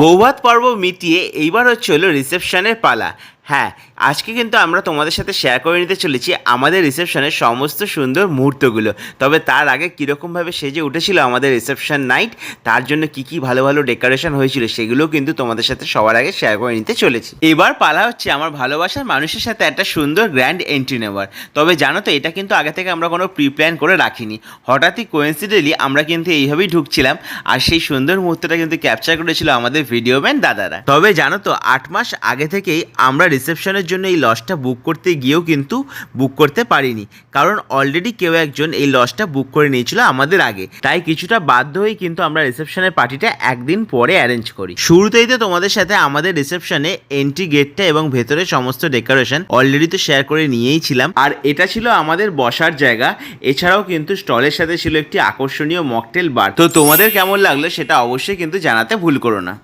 বৌভাত পর্ব মিটিয়ে এইবার হচ্ছে হলো রিসেপশনের পালা। হ্যাঁ, আজকে কিন্তু আমরা তোমাদের সাথে শেয়ার করে নিতে চলেছি আমাদের রিসেপশনের সমস্ত সুন্দর মুহূর্তগুলো। তবে তার আগে কীরকমভাবে সেজে উঠেছিল আমাদের রিসেপশন নাইট, তার জন্য কি কি ভালো ভালো ডেকোরেশন হয়েছিল সেগুলো কিন্তু তোমাদের সাথে সবার আগে শেয়ার করে নিতে চলেছি। এবার পালা হচ্ছে আমার ভালোবাসার মানুষের সাথে একটা সুন্দর গ্র্যান্ড এন্ট্রি নেওয়ার। তবে জানো তো, এটা কিন্তু আগে থেকে আমরা কোনো প্রি প্ল্যান করে রাখিনি, হঠাৎই কোইন্সিডেন্টালি আমরা কিন্তু এইভাবেই ঢুকছিলাম, আর সেই সুন্দর মুহূর্তটা কিন্তু ক্যাপচার করেছিল আমাদের ভিডিও ম্যান দাদারা। তবে জানো তো, 8 মাস আগে থেকেই আমরা রিসেপশনের জন্য এই লজটা বুক করতে গিয়েও কিন্তু বুক করতে পারিনি, কারণ অলরেডি কেউ একজন এই লজটা বুক করে নিয়েছিল আমাদের আগে। তাই কিছুটা বাধ্য হয়েই কিন্তু আমরা রিসেপশনের পার্টিটা একদিন পরে অ্যারেঞ্জ করি। শুরুতেই তো তোমাদের সাথে আমাদের রিসেপশনে এন্ট্রি গেটটা এবং ভেতরে সমস্ত ডেকোরেশন অলরেডি তো শেয়ার করে নিয়েই ছিলাম। আর এটা ছিল আমাদের বসার জায়গা, এছাড়াও কিন্তু স্টলের সাথে ছিল একটি আকর্ষণীয় মকটেল বার। তো তোমাদের কেমন লাগলো সেটা অবশ্যই কিন্তু জানাতে ভুল করো না।